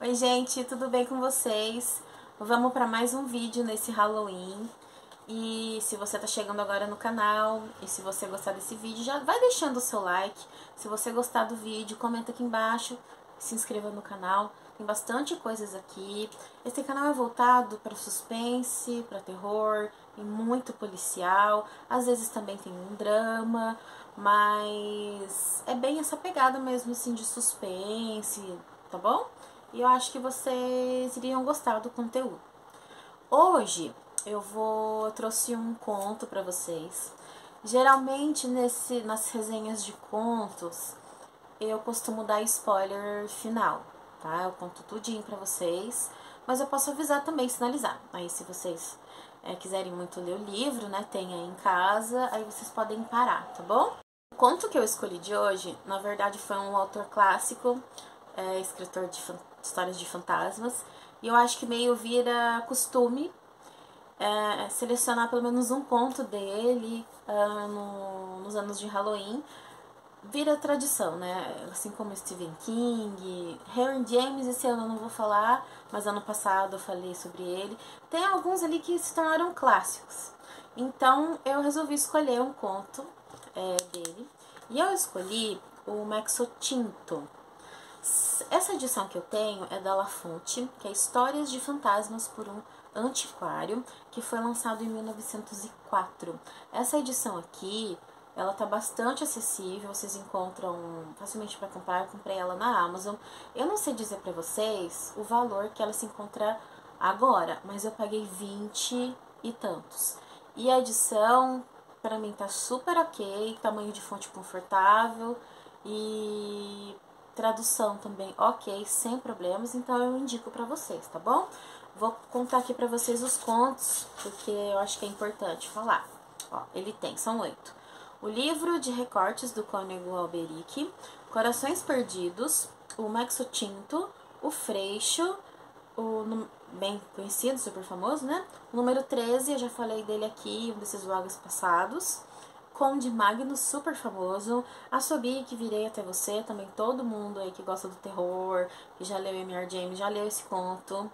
Oi gente, tudo bem com vocês? Vamos para mais um vídeo nesse Halloween. E se você tá chegando agora no canal e se você gostar desse vídeo, já vai deixando o seu like. Se você gostar do vídeo, comenta aqui embaixo, se inscreva no canal. Tem bastante coisas aqui. Esse canal é voltado para suspense, para terror, e muito policial. Às vezes também tem um drama, mas é bem essa pegada mesmo assim de suspense, tá bom? E eu acho que vocês iriam gostar do conteúdo. Hoje eu trouxe um conto para vocês. Geralmente nas resenhas de contos eu costumo dar spoiler final, tá? Eu conto tudinho para vocês, mas eu posso avisar também, sinalizar. Aí se vocês quiserem muito ler o livro, né, tem aí em casa, aí vocês podem parar, tá bom? O conto que eu escolhi de hoje, na verdade, foi um autor clássico, escritor de histórias de fantasmas, e eu acho que meio vira costume selecionar pelo menos um conto dele nos anos de Halloween. Vira tradição, né? Assim como Stephen King, Henry James, esse ano eu não vou falar, mas ano passado eu falei sobre ele. Tem alguns ali que se tornaram clássicos. Então eu resolvi escolher um conto dele. E eu escolhi o Mexotinto. Essa edição que eu tenho é da La Fonte, que é Histórias de Fantasmas por um Antiquário, que foi lançado em 1904. Essa edição aqui, ela tá bastante acessível, vocês encontram facilmente para comprar. Eu comprei ela na Amazon. Eu não sei dizer para vocês o valor que ela se encontra agora, mas eu paguei 20 e tantos. E a edição, para mim, tá super ok, tamanho de fonte confortável e tradução também ok, sem problemas, então eu indico pra vocês, tá bom? Vou contar aqui pra vocês os contos, porque eu acho que é importante falar. Ó, são 8. O livro de recortes do Cônego Alberic, Corações Perdidos, o Mexotinto, o Freixo, bem conhecido, super famoso, né? O número 13, eu já falei dele aqui em um desses vlogs passados. Conde Magnus, super famoso. Assobie que virei até você, também todo mundo aí que gosta do terror, que já leu M.R. James, já leu esse conto.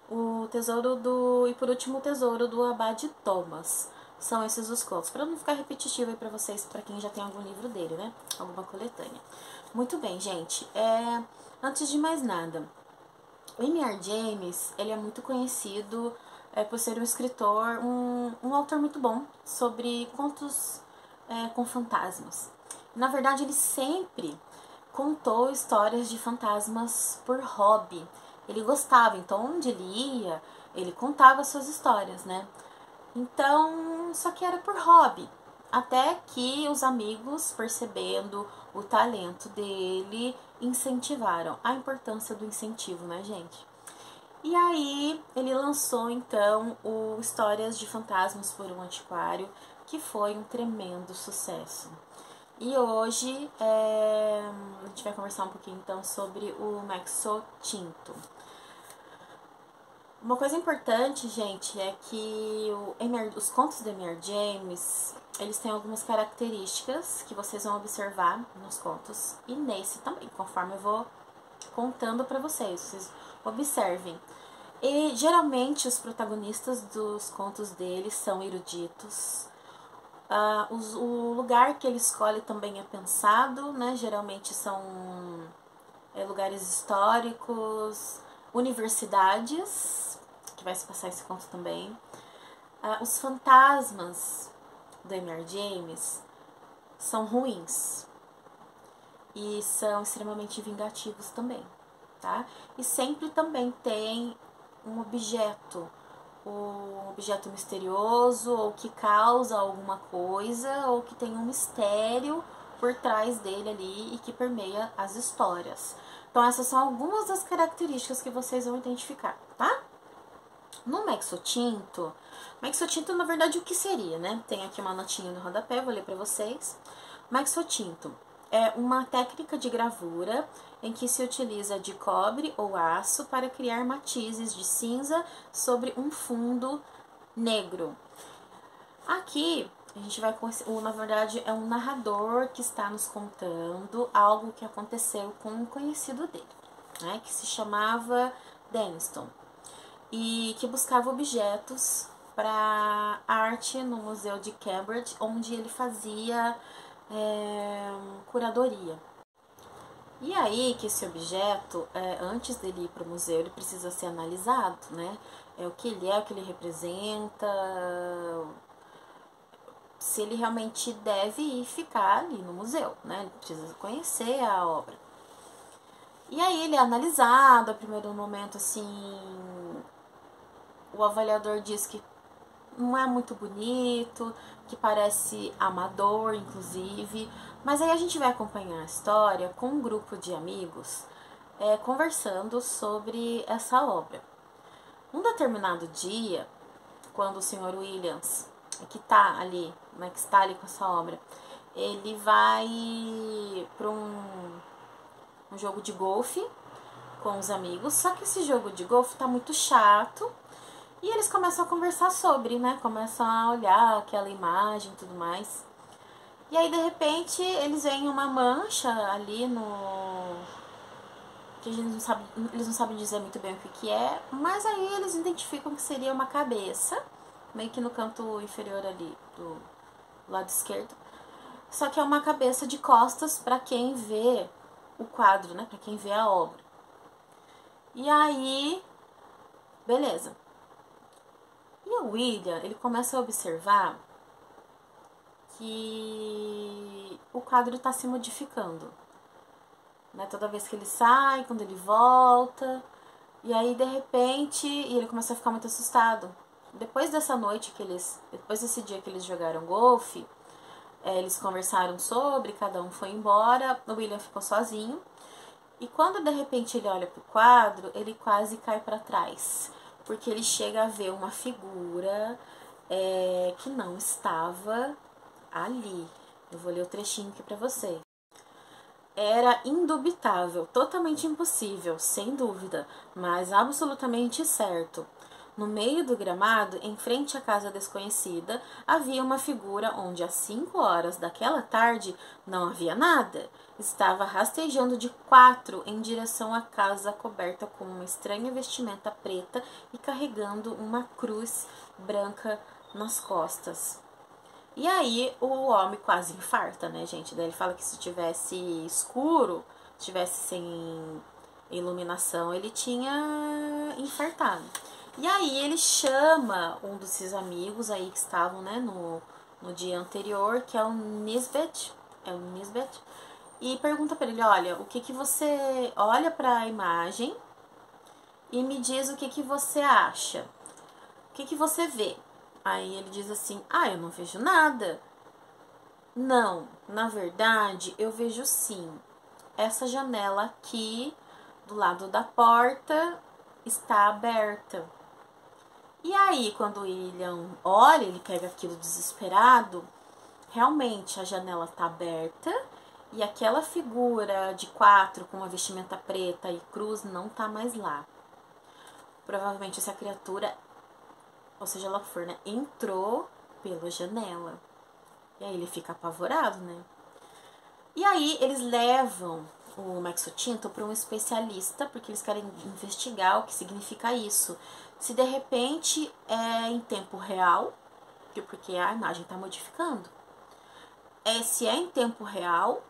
E por último, o Tesouro do Abade Thomas. São esses os contos, para não ficar repetitivo aí pra vocês, pra quem já tem algum livro dele, né? Alguma coletânea. Muito bem, gente. Antes de mais nada, o M.R. James, ele é muito conhecido por ser um escritor, um autor muito bom sobre contos com fantasmas. Na verdade, ele sempre contou histórias de fantasmas por hobby. Ele gostava, então onde ele ia, ele contava suas histórias, né? Então, só que era por hobby. Até que os amigos, percebendo o talento dele, incentivaram. A importância do incentivo, né, gente? E aí, ele lançou, então, o Histórias de Fantasmas por um Antiquário, que foi um tremendo sucesso. E hoje, a gente vai conversar um pouquinho, então, sobre o Mexotinto. Uma coisa importante, gente, é que os contos do M.R. James, eles têm algumas características que vocês vão observar nos contos. E nesse também, conforme eu vou contando pra vocês observem. E geralmente os protagonistas dos contos dele são eruditos. O lugar que ele escolhe também é pensado, né? Geralmente são lugares históricos, universidades, que vai se passar esse conto também. Os fantasmas do M.R. James são ruins e são extremamente vingativos também, tá? E sempre também tem um objeto misterioso, ou que causa alguma coisa, ou que tem um mistério por trás dele ali e que permeia as histórias. Então essas são algumas das características que vocês vão identificar, tá? No Mexotinto, na verdade o que seria, né? Tem aqui uma notinha no rodapé, vou ler pra vocês. Mexotinto é uma técnica de gravura em que se utiliza de cobre ou aço para criar matizes de cinza sobre um fundo negro. Aqui a gente vai conhecer, na verdade é um narrador que está nos contando algo que aconteceu com um conhecido dele. né, que se chamava Denniston, e que buscava objetos para arte no Museu de Cambridge, onde ele fazia curadoria. E aí que esse objeto, antes dele ir para o museu, ele precisa ser analisado, né? O que ele é, o que ele representa, se ele realmente deve ficar ali no museu, né? Ele precisa conhecer a obra. E aí ele é analisado, a primeiro momento, assim, o avaliador diz que não é muito bonito, que parece amador, inclusive. Mas aí a gente vai acompanhar a história com um grupo de amigos conversando sobre essa obra. Num determinado dia, quando o Sr. Williams, que está ali com essa obra, ele vai para um jogo de golfe com os amigos, só que esse jogo de golfe tá muito chato. E eles começam a conversar sobre, né? Começam a olhar aquela imagem e tudo mais. E aí, de repente, eles veem uma mancha ali no... que eles não sabem dizer muito bem o que é. Mas aí eles identificam que seria uma cabeça, meio que no canto inferior ali do lado esquerdo. Só que é uma cabeça de costas para quem vê o quadro, né? Para quem vê a obra. E aí, beleza. E o William, ele começa a observar que o quadro está se modificando, né? Toda vez que ele sai, quando ele volta, e aí de repente ele começa a ficar muito assustado. Depois dessa noite depois desse dia que eles jogaram golfe, eles conversaram sobre, cada um foi embora, o William ficou sozinho. E quando de repente ele olha pro quadro, ele quase cai para trás, porque ele chega a ver uma figura que não estava ali. Eu vou ler o trechinho aqui para você. Era indubitável, totalmente impossível, sem dúvida, mas absolutamente certo. No meio do gramado, em frente à casa desconhecida, havia uma figura onde às 5 horas daquela tarde não havia nada. Estava rastejando de 4 em direção à casa coberta com uma estranha vestimenta preta e carregando uma cruz branca nas costas. E aí o homem quase infarta, né, gente? Daí ele fala que se tivesse escuro, se tivesse sem iluminação, ele tinha infartado. E aí ele chama um dos seus amigos aí que estavam, né, no dia anterior, que é o Nisbet, e pergunta para ele, olha, o que você olha para a imagem e me diz o que você acha, o que você vê. Aí ele diz assim, eu não vejo nada. Não, na verdade eu vejo sim. Essa janela aqui do lado da porta está aberta. E aí, quando o William olha, ele pega aquilo desesperado, realmente a janela está aberta e aquela figura de 4 com uma vestimenta preta e cruz não está mais lá. Provavelmente essa criatura, ou seja, ela for, né, entrou pela janela. E aí ele fica apavorado, né? E aí eles levam o Maxo Tinto para um especialista, porque eles querem investigar o que significa isso. Se de repente é em tempo real, porque a imagem está modificando. Se é em tempo real,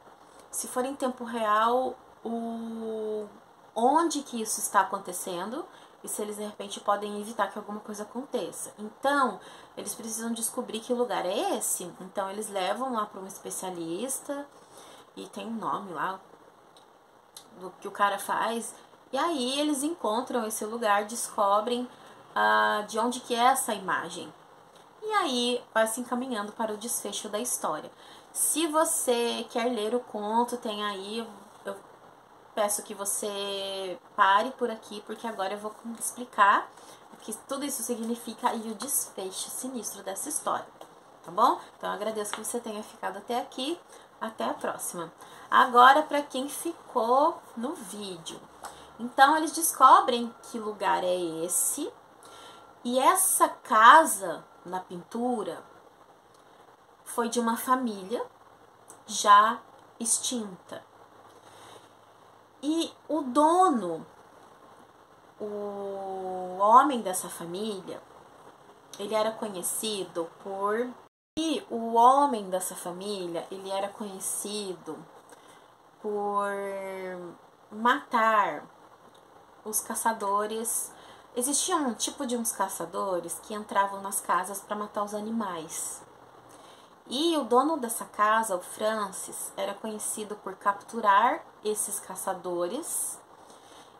se for em tempo real, onde que isso está acontecendo e se eles de repente podem evitar que alguma coisa aconteça. Então, eles precisam descobrir que lugar é esse. Então, eles levam lá para um especialista e tem um nome lá do que o cara faz. E aí eles encontram esse lugar, descobrem de onde que é essa imagem. E aí vai se encaminhando para o desfecho da história. Se você quer ler o conto, tem aí, eu peço que você pare por aqui, porque agora eu vou explicar o que tudo isso significa e o desfecho sinistro dessa história, tá bom? Então eu agradeço que você tenha ficado até aqui. Até a próxima. Agora, para quem ficou no vídeo. Então, eles descobrem que lugar é esse. E essa casa, na pintura, foi de uma família já extinta. E o dono, o homem dessa família, ele era conhecido por... E o homem dessa família, ele era conhecido por matar os caçadores. Existia um tipo de uns caçadores que entravam nas casas para matar os animais. E o dono dessa casa, o Francis, era conhecido por capturar esses caçadores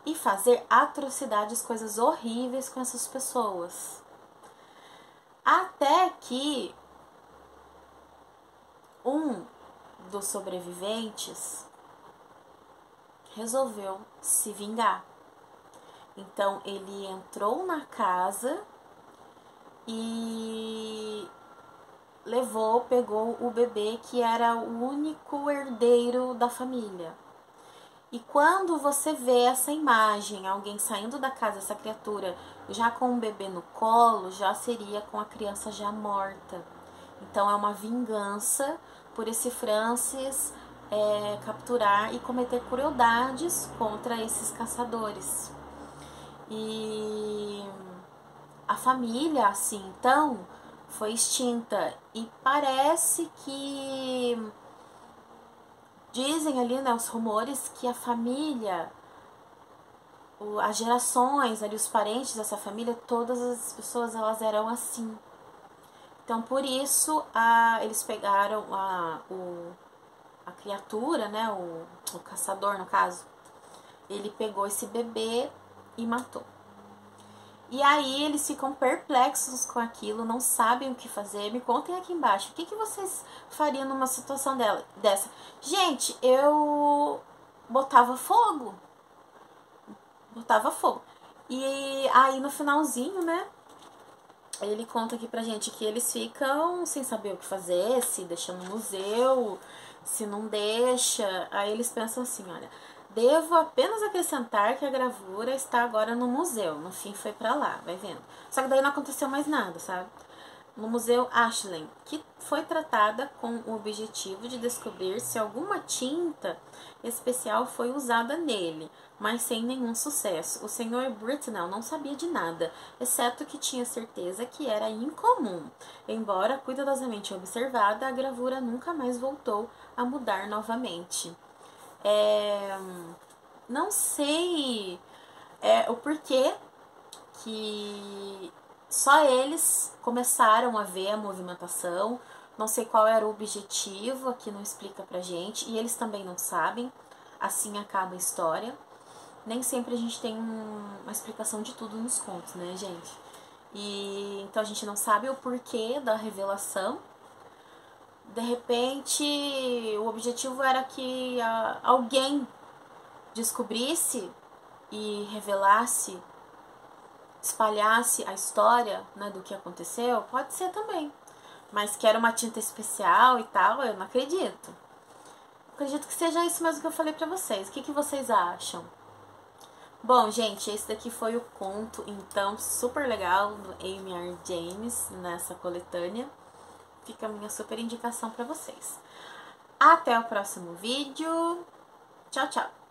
e fazer atrocidades, coisas horríveis com essas pessoas. Até que um dos sobreviventes resolveu se vingar. Então ele entrou na casa e pegou o bebê que era o único herdeiro da família. E quando você vê essa imagem, alguém saindo da casa, essa criatura já com um bebê no colo, já seria com a criança já morta. Então é uma vingança por esse Francis capturar e cometer crueldades contra esses caçadores. E a família, assim, então, foi extinta. E parece que... Dizem ali, né, os rumores que a família, as gerações ali, os parentes dessa família, todas as pessoas, elas eram assim. Então, por isso, eles pegaram a criatura, né, o caçador, no caso. Ele pegou esse bebê e matou. E aí eles ficam perplexos com aquilo, não sabem o que fazer. Me contem aqui embaixo, o que vocês fariam numa situação dessa? Gente, eu botava fogo. E aí no finalzinho, né, ele conta aqui pra gente que eles ficam sem saber o que fazer, se deixa no museu, se não deixa. Aí eles pensam assim, olha... Devo apenas acrescentar que a gravura está agora no museu. No fim foi pra lá, vai vendo. Só que daí não aconteceu mais nada, sabe? No Museu Ashland, que foi tratada com o objetivo de descobrir se alguma tinta especial foi usada nele, mas sem nenhum sucesso. O Sr. Britnell não sabia de nada, exceto que tinha certeza que era incomum. Embora cuidadosamente observada, a gravura nunca mais voltou a mudar novamente. Não sei o porquê que só eles começaram a ver a movimentação. Não sei qual era o objetivo, aqui não explica pra gente, e eles também não sabem. Assim acaba a história. Nem sempre a gente tem uma explicação de tudo nos contos, né, gente? E então a gente não sabe o porquê da revelação. De repente, o objetivo era que alguém descobrisse e revelasse, espalhasse a história, né, do que aconteceu. Pode ser também. Mas que era uma tinta especial e tal, eu não acredito. Acredito que seja isso mesmo que eu falei pra vocês. O que vocês acham? Bom, gente, esse daqui foi o conto, então, super legal, do Amy R. James, nessa coletânea. Fica a minha super indicação pra vocês. Até o próximo vídeo. Tchau, tchau!